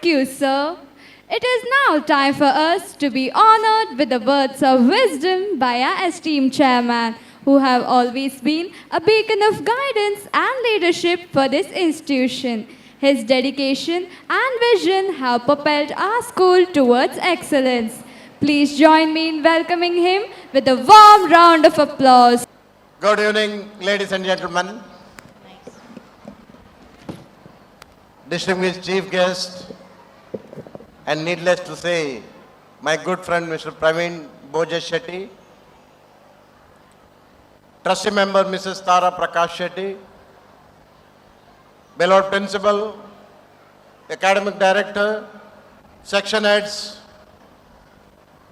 Thank you, sir. It is now time for us to be honored with the words of wisdom by our esteemed chairman, who have always been a beacon of guidance and leadership for this institution. His dedication and vision have propelled our school towards excellence. Please join me in welcoming him with a warm round of applause. Good evening, ladies and gentlemen. Distinguished chief guest, and needless to say, my good friend Mr. Praveen Bojas Shetty, trustee member Mrs. Tara Prakash Shetty, beloved principal, academic director, section heads,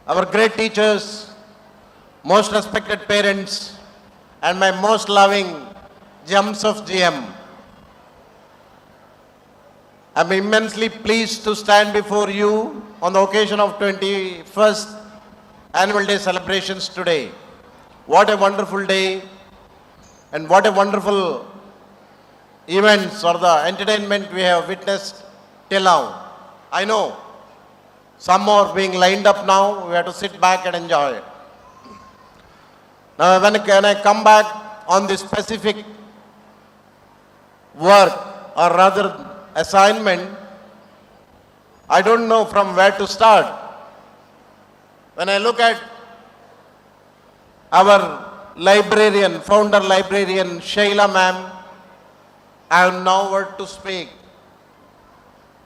our great teachers, most respected parents, and my most loving gems of GM. I'm immensely pleased to stand before you on the occasion of 21st Annual Day celebrations today. What a wonderful day and what a wonderful events or the entertainment we have witnessed till now. I know some more being lined up now. We have to sit back and enjoy it. Now when I come back on this specific work or rather assignment, I don't know from where to start. When I look at our librarian, founder librarian Shaila ma'am, I have no word to speak.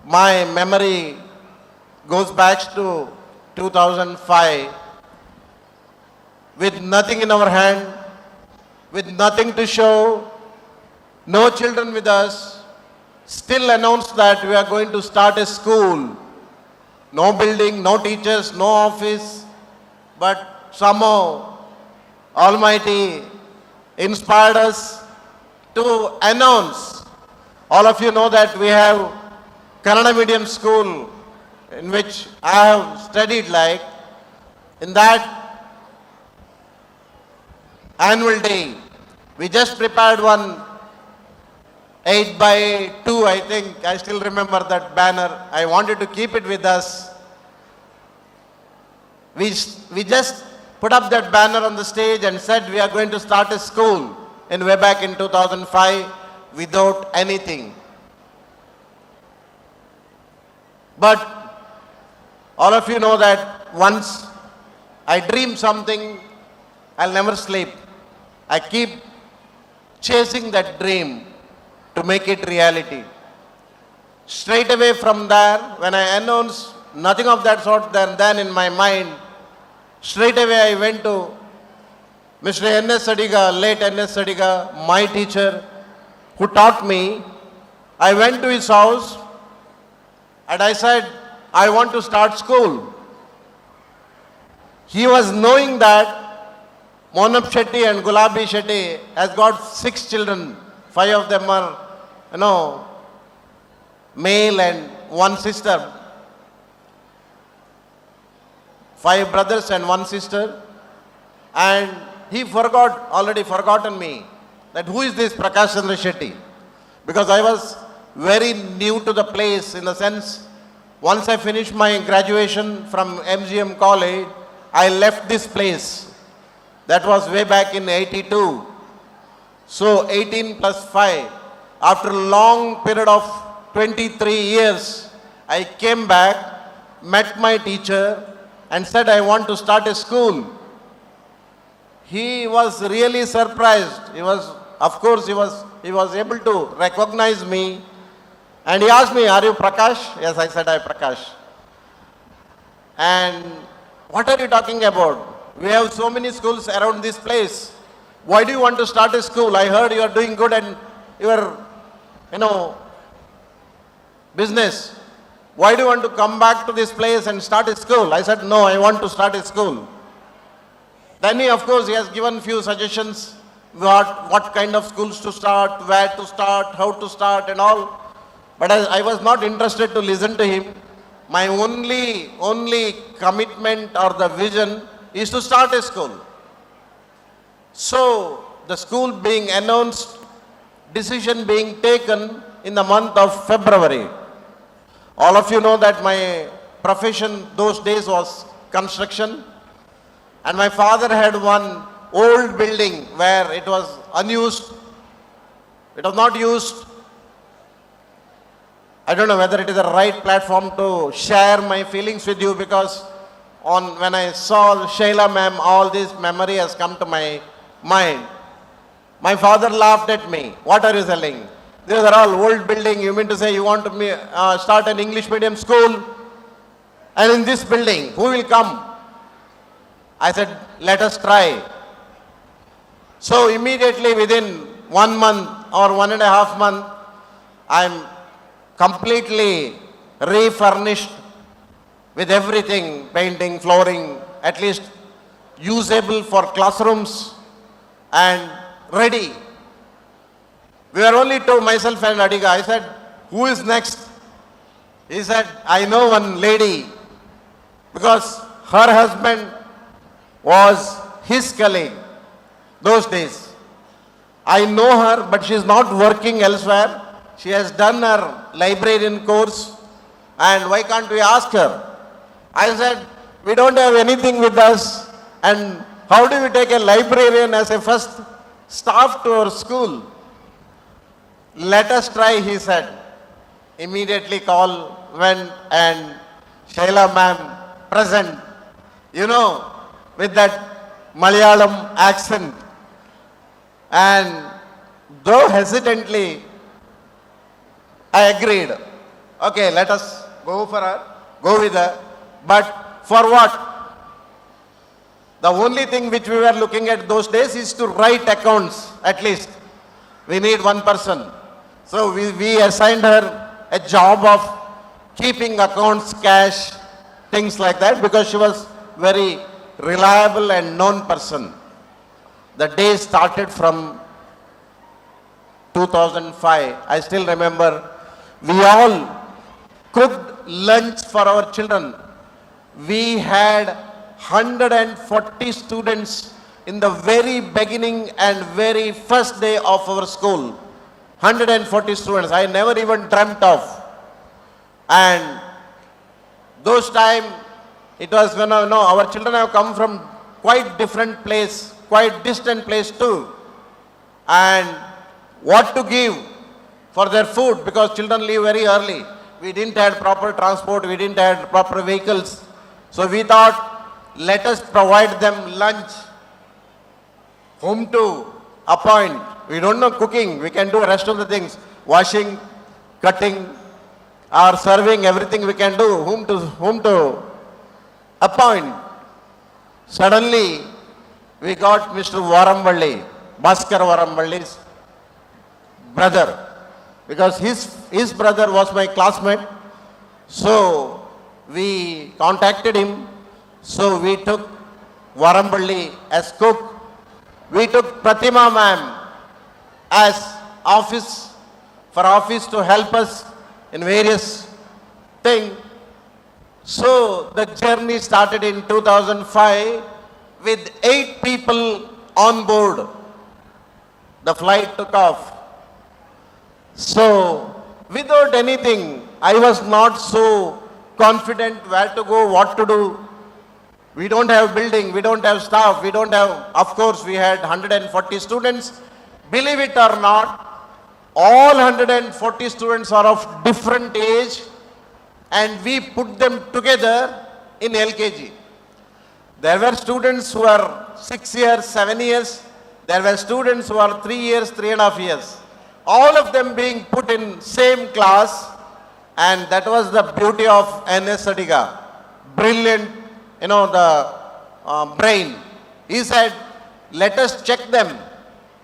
My memory goes back to 2005 with nothing in our hand, with nothing to show, no children with us, still announced that we are going to start a school. No building, no teachers, no office, but somehow Almighty inspired us to announce. All of you know that we have Kannada medium school in which I have studied like. In that annual day, we just prepared one 8x2, I think. I still remember that banner. I wanted to keep it with us. We just put up that banner on the stage and said we are going to start a school way back in 2005 without anything. But all of you know that once I dream something, I'll never sleep. I keep chasing that dream to make it reality. Straight away from there, when I announced nothing of that sort then in my mind, straight away I went to Mr. N.S. Sadiga, late N.S. Sadiga, my teacher, who taught me. I went to his house and I said, I want to start school. He was knowing that Monab Shetty and Gulabi Shetty has got 6 children. 5 of them are, male and 1 sister. 5 brothers and 1 sister. And he already forgotten me, that who is this Prakash Chandra Shetty? Because I was very new to the place, in the sense, once I finished my graduation from MGM college, I left this place. That was way back in 82. So 18 plus 5. After a long period of 23 years, I came back, met my teacher and said I want to start a school. He was really surprised. He was able to recognize me. And he asked me, are you Prakash? Yes, I said, I Prakash. And what are you talking about? We have so many schools around this place. Why do you want to start a school? I heard you are doing good and your, business. Why do you want to come back to this place and start a school? I said, no, I want to start a school. Then he has given few suggestions, what kind of schools to start, where to start, how to start and all. But I was not interested to listen to him. My only commitment or the vision is to start a school. So the school being announced, decision being taken in the month of February. All of you know that my profession those days was construction, and my father had one old building where it was unused. It was not used. I don't know whether it is the right platform to share my feelings with you, because when I saw Shaila ma'am, all this memory has come to my mind. My father laughed at me. What are you selling? These are all old building. You mean to say you want to start an English medium school? And in this building, who will come? I said, let us try. So immediately within 1 month or 1.5 months, I'm completely refurnished with everything, painting, flooring, at least usable for classrooms and ready. We were only two, myself and Adiga. I said, who is next? He said, I know one lady, because her husband was his colleague those days. I know her, but she is not working elsewhere. She has done her librarian course, and why can't we ask her? I said, we don't have anything with us, and how do we take a librarian as a first staff to our school? Let us try, he said. Immediately call went, and Shaila ma'am present, you know, with that Malayalam accent. And though hesitantly, I agreed. Okay, let us go for her, go with her. But for what? The only thing which we were looking at those days is to write accounts, at least. We need one person. So we assigned her a job of keeping accounts, cash, things like that, because she was very reliable and known person. The day started from 2005. I still remember we all cooked lunch for our children. We had 140 students in the very beginning and very first day of our school. 140 students. I never even dreamt of. And those time, it was when our children have come from quite different place, quite distant place too. And what to give for their food, because children leave very early. We didn't have proper transport, we didn't have proper vehicles. So we thought, let us provide them lunch. Whom to appoint? We don't know cooking, we can do the rest of the things. Washing, cutting, or serving, everything we can do. Whom to appoint? Suddenly, we got Mr. Varamvalli, Bhaskar Varamvalli's brother, because his brother was my classmate. So we contacted him. So we took Varamvalli as cook. We took Pratima ma'am as office to help us in various things. So the journey started in 2005 with 8 people on board. The flight took off. So without anything, I was not so confident where to go, what to do. We don't have building, we don't have staff, we don't have, of course we had 140 students. Believe it or not, all 140 students are of different age, and we put them together in LKG. There were students who are 6 years, 7 years. There were students who are 3 years, 3.5 years. All of them being put in same class, and that was the beauty of N.S. Adiga. Brilliant, the brain. He said, let us check them.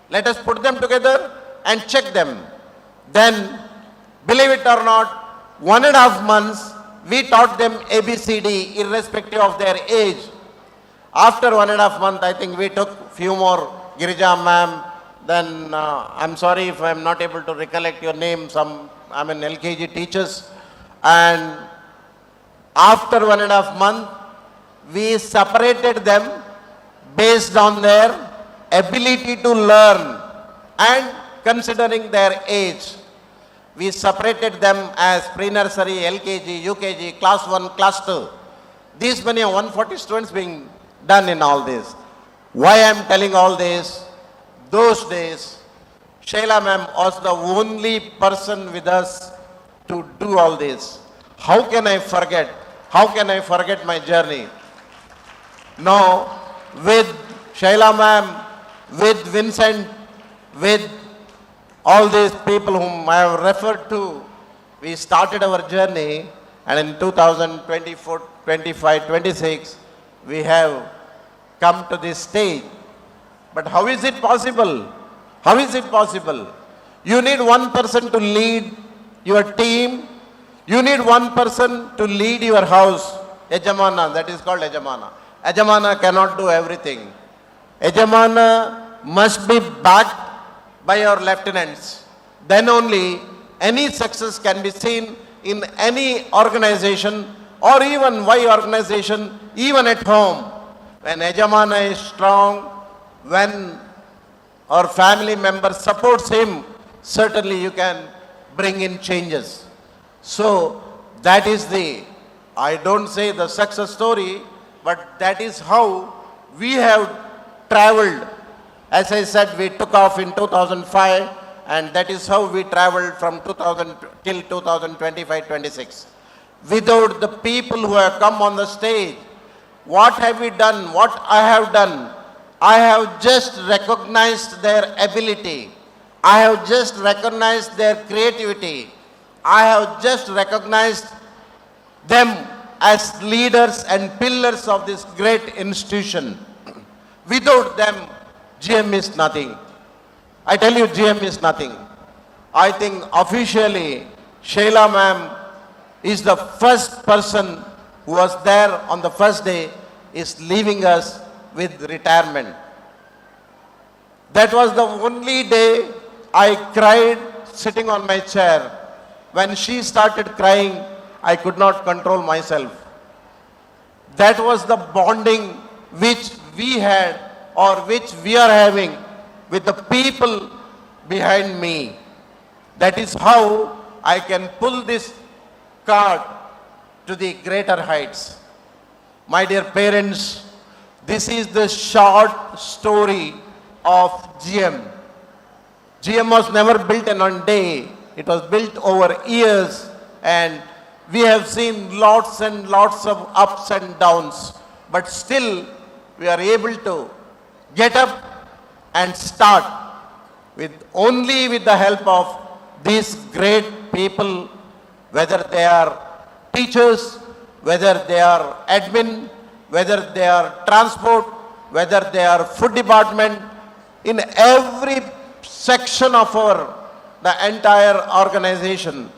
Let us put them together and check them. Then, believe it or not, 1.5 months, we taught them ABCD irrespective of their age. After 1.5 months, I think we took few more, Girija ma'am, then I'm sorry if I'm not able to recollect your name, LKG teachers. And after 1.5 months, we separated them based on their ability to learn and considering their age. we separated them as pre-nursery, LKG, UKG, class 1, class 2. These many 140 students being done in all this. Why I am telling all this? Those days, Shaila ma'am was the only person with us to do all this. How can I forget? How can I forget my journey? Now, with Shaila ma'am, with Vincent, with all these people whom I have referred to, we started our journey, and in 2024, 25, 26, we have come to this stage. But how is it possible? How is it possible? You need one person to lead your team. You need one person to lead your house. Ejamana, that is called Ejamana. Ejamana cannot do everything. Ejamana must be backed by your lieutenants. Then only any success can be seen in any organization or even Y organization, even at home. When Ejamana is strong, when our family member supports him, certainly you can bring in changes. So that is the, I don't say the success story, but that is how we have traveled. As I said, we took off in 2005, and that is how we traveled from 2000 till 2025-26. Without the people who have come on the stage, what have we done? What I have done? I have just recognized their ability. I have just recognized their creativity. I have just recognized them as leaders and pillars of this great institution. Without them, GM is nothing. I tell you, GM is nothing. I think officially, Shaila ma'am is the first person who was there on the first day, is leaving us with retirement. That was the only day I cried sitting on my chair. When she started crying, I could not control myself. That was the bonding which we had or which we are having with the people behind me. That is how I can pull this cart to the greater heights. My dear parents, this is the short story of GM. GM was never built in one day. It was built over years, and we have seen lots and lots of ups and downs. But still, we are able to get up and start with only with the help of these great people, whether they are teachers, whether they are admin, whether they are transport, whether they are food department. In every section of the entire organization,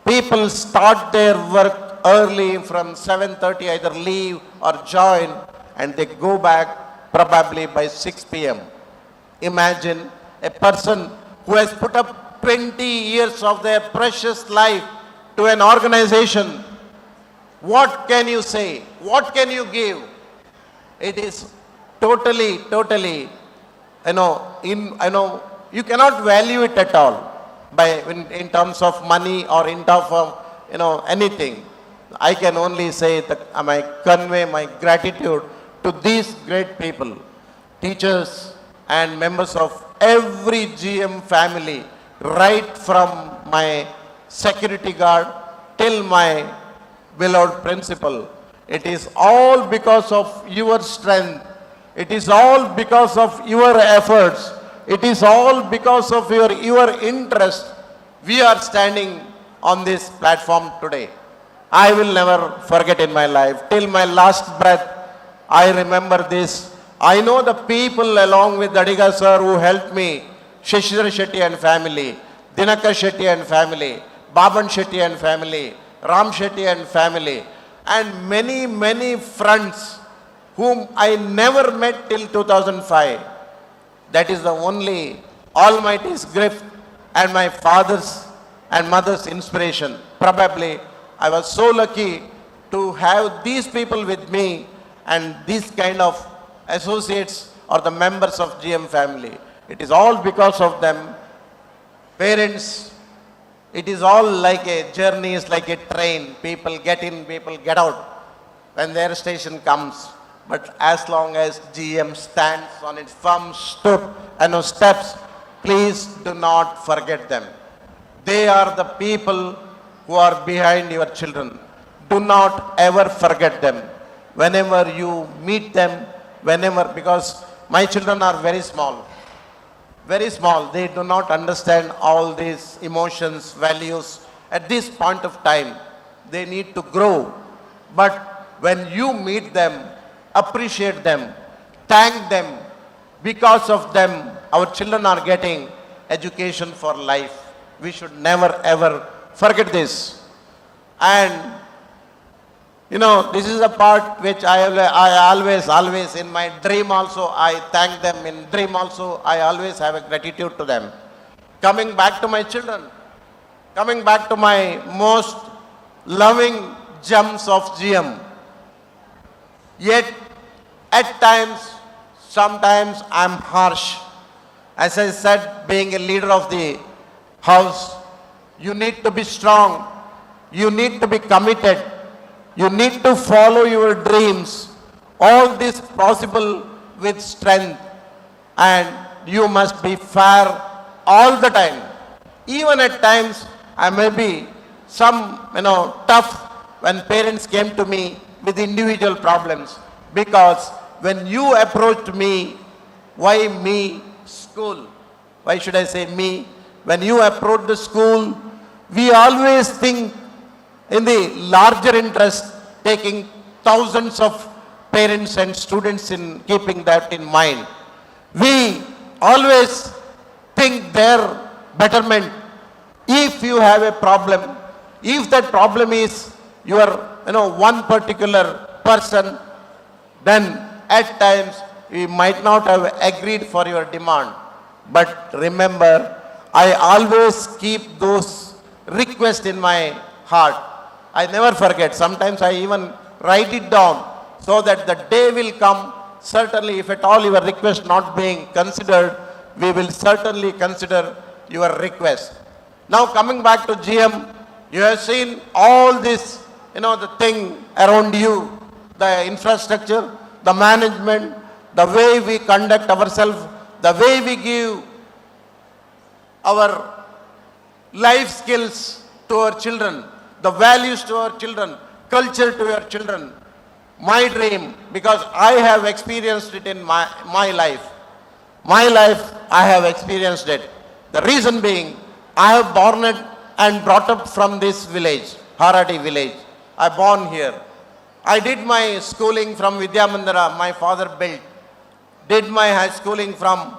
people start their work early from 7:30, either leave or join, and they go back probably by 6 p.m. Imagine a person who has put up 20 years of their precious life to an organization. What can you say? What can you give? It is totally, you cannot value it at all in terms of money or in terms of, anything. I can only say that I convey my gratitude to these great people, teachers and members of every GM family, right from my security guard till my beloved principal. It is all because of your strength. It is all because of your efforts. It is all because of your interest. We are standing on this platform today. I will never forget in my life. Till my last breath, I remember this. I know the people along with Dadiga sir who helped me, Shishir Shetty and family, Dinakar Shetty and family, Baban Shetty and family, Ram Shetty and family, and many, many friends whom I never met till 2005. That is the only Almighty's gift and my father's and mother's inspiration. Probably I was so lucky to have these people with me and these kind of associates or the members of GM family. It is all because of them. Parents, It is all like a journey, is like a train. People get in, people get out when their station comes. But as long as GM stands on its firm steps, please do not forget them. They are the people who are behind your children. Do not ever forget them. Whenever you meet them, because my children are very small. Very small. They do not understand all these emotions, values at this point of time. They need to grow. But when you meet them, appreciate them, thank them. Because of them, our children are getting education for life. We should never ever forget this. And this is a part which I always, in my dream also, I thank them. In dream also, I always have a gratitude to them. Coming back to my children, coming back to my most loving gems of GM. Yet, at times, sometimes I'm harsh. As I said, being a leader of the house, you need to be strong. You need to be committed. You need to follow your dreams. All this possible with strength. And you must be fair all the time. Even at times, I may be some, tough when parents came to me with individual problems. Because when you approached me, why me, school? Why should I say me? When you approach the school, we always think in the larger interest, taking thousands of parents and students in keeping that in mind. We always think their betterment. If you have a problem, if that problem is your, one particular person, then at times we might not have agreed for your demand. But remember, I always keep those requests in my heart. I never forget. Sometimes I even write it down so that the day will come. Certainly, if at all your request not being considered, we will certainly consider your request. Now coming back to GM, you have seen all this, the thing around you, the infrastructure, the management, the way we conduct ourselves, the way we give our life skills to our children, the values to our children, culture to your children. My dream, because I have experienced it in my life. My life, I have experienced it. The reason being, I have born it and brought up from this village, Haradi village. I born here. I did my schooling from Vidyamandira, my father built. Did my high schooling from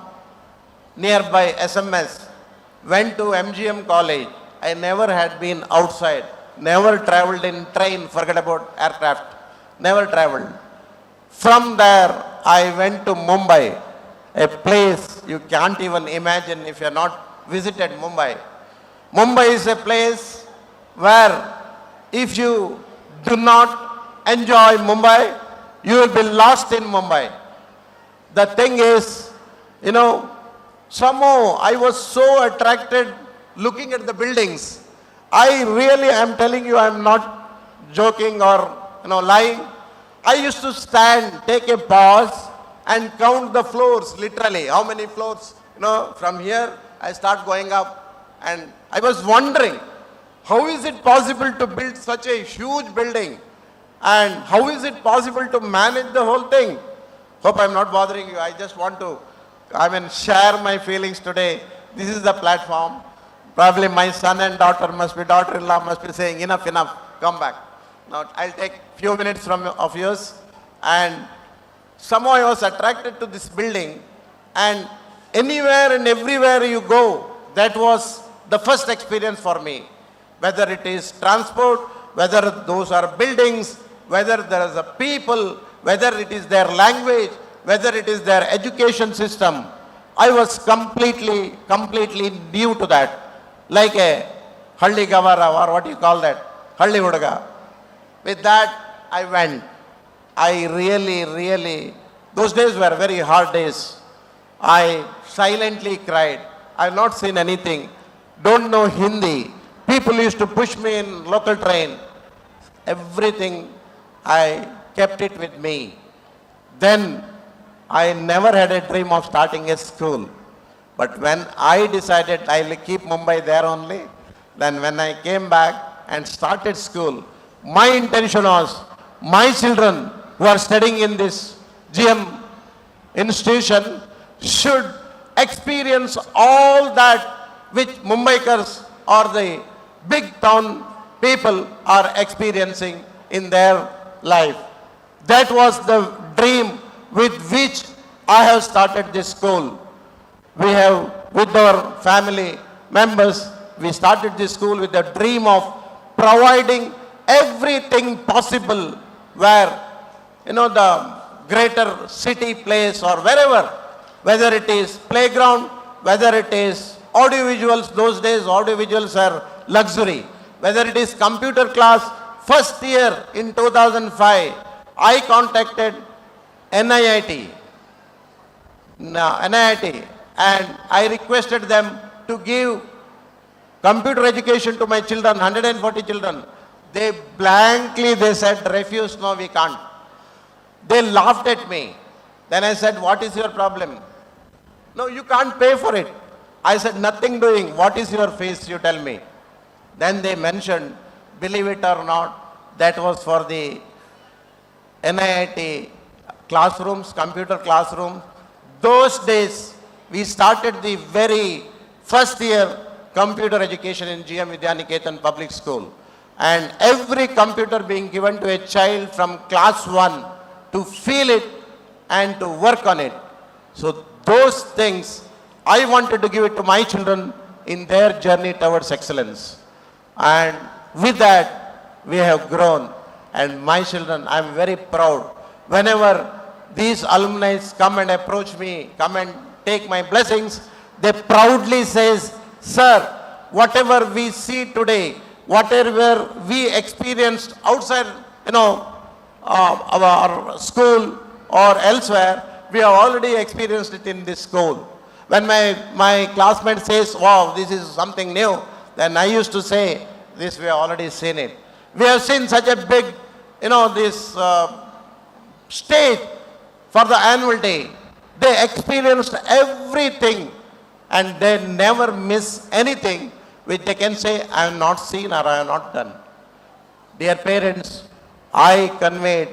nearby SMS. Went to MGM college. I never had been outside. Never traveled in train, forget about aircraft. Never traveled. From there, I went to Mumbai, a place you can't even imagine if you have not visited Mumbai. Mumbai is a place where if you do not enjoy Mumbai, you will be lost in Mumbai. The thing is, somehow I was so attracted looking at the buildings. I really am telling you, I am not joking or lying. I used to stand, take a pause and count the floors, literally. How many floors? From here I start going up, and I was wondering, how is it possible to build such a huge building? And how is it possible to manage the whole thing? Hope I'm not bothering you. I just want to, share my feelings today. This is the platform. Probably my son and daughter-in-law must be saying, enough, come back. Now, I'll take few minutes of yours. And somehow I was attracted to this building. And anywhere and everywhere you go, that was the first experience for me. Whether it is transport, whether those are buildings, whether there is a people, whether it is their language, whether it is their education system. I was completely new to that. Like a Halli Gavara, or what you call that, Halli Hudaga. With that, I went. I really, those days were very hard days. I silently cried. I have not seen anything. Don't know Hindi. People used to push me in local train. Everything, I kept it with me. Then I never had a dream of starting a school. But when I decided I will keep Mumbai there only, then when I came back and started school, my intention was my children who are studying in this GM institution should experience all that which Mumbaikars or the big town people are experiencing in their life. That was the dream with which I have started this school. We have, with our family members, we started this school with the dream of providing everything possible where, the greater city place or wherever, whether it is playground, whether it is audiovisuals, those days audiovisuals are luxury, whether it is computer class. First year in 2005, I contacted NIIT, and I requested them to give computer education to my children, 140 children. They said, refuse, no, we can't. They laughed at me. Then I said, what is your problem? No, you can't pay for it. I said, nothing doing. What is your fees, you tell me. Then they mentioned, believe it or not, that was for the NIIT classrooms, computer classrooms. Those days, we started the very first year computer education in GM VIDYANIKETAN public school. And every computer being given to a child from class 1 to feel it and to work on it. So those things, I wanted to give it to my children in their journey towards excellence. And with that, we have grown. And my children, I am very proud. Whenever these alumni come and approach me, come and take my blessings, they proudly says, sir, whatever we see today, whatever we experienced outside, our school or elsewhere, we have already experienced it in this school. When my classmate says, wow, this is something new, then I used to say, this we have already seen it. We have seen such a big, this stage for the annual day. They experienced everything and they never miss anything which they can say, I have not seen or I have not done. Dear parents, I conveyed,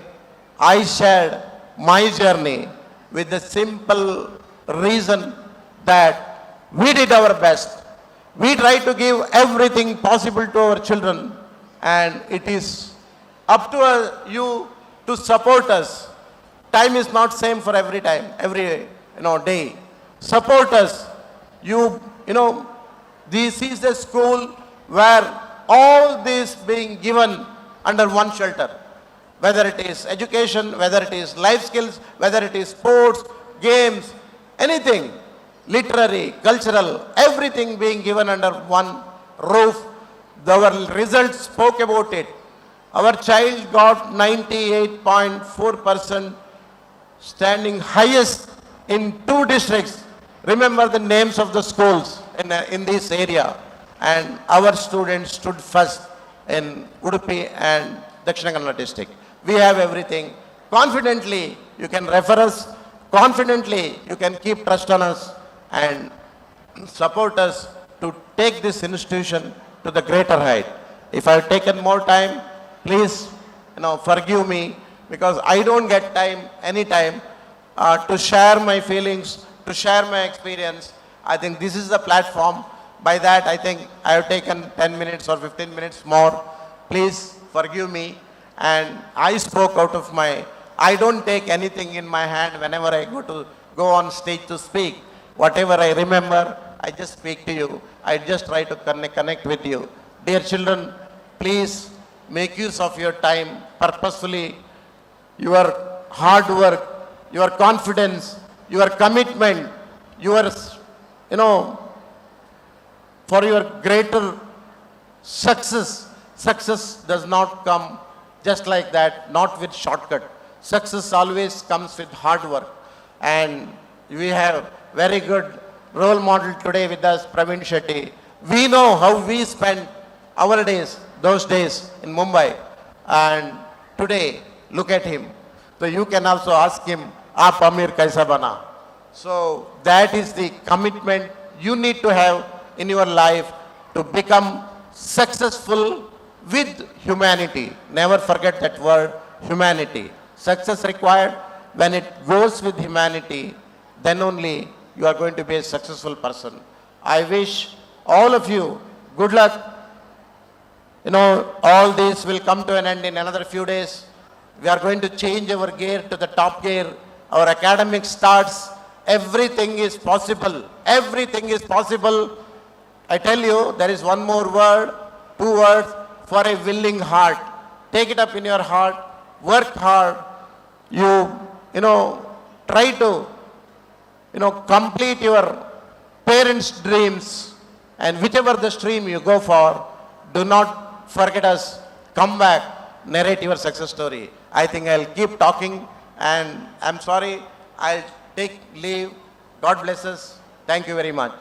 I shared my journey with the simple reason that we did our best. We tried to give everything possible to our children, and it is up to you to support us. Time is not same for every time, every day. Support us. This is the school where all this being given under one shelter. Whether it is education, whether it is life skills, whether it is sports, games, anything, literary, cultural, everything being given under one roof. Our results spoke about it. Our child got 98.4%, standing highest in 2 districts. Remember the names of the schools in this area. And our students stood first in Udupi and Dakshina Kannada district. We have everything. Confidently, you can refer us. Confidently, you can keep trust on us and support us to take this institution to the greater height. If I have taken more time, please, forgive me, because I don't get time, any time, to share my feelings, to share my experience. I think this is the platform. By that, I think I have taken 10 minutes or 15 minutes more. Please forgive me. And I spoke out of I don't take anything in my hand whenever I go on stage to speak. Whatever I remember, I just speak to you. I just try to connect with you. Dear children, please make use of your time purposefully. Your hard work, your confidence, your commitment, your, for your greater success. Success does not come just like that, not with shortcut. Success always comes with hard work. And we have very good role model today with us, Praveen Shetty. We know how we spend our days, those days in Mumbai. And today, look at him. So you can also ask him, Aap Amir kaisa bana? So that is the commitment you need to have in your life to become successful with humanity. Never forget that word, humanity. Success required, when it goes with humanity, then only you are going to be a successful person. I wish all of you good luck. You know, all this will come to an end in another few days. We are going to change our gear to the top gear. Our academic starts. Everything is possible. Everything is possible. I tell you, there is one more word, 2 words, for a willing heart. Take it up in your heart. Work hard. You know, try to, complete your parents' dreams. And whichever the stream you go for, do not forget us. Come back, narrate your success story. I think I'll keep talking, and I'm sorry, I'll take leave. God bless us. Thank you very much.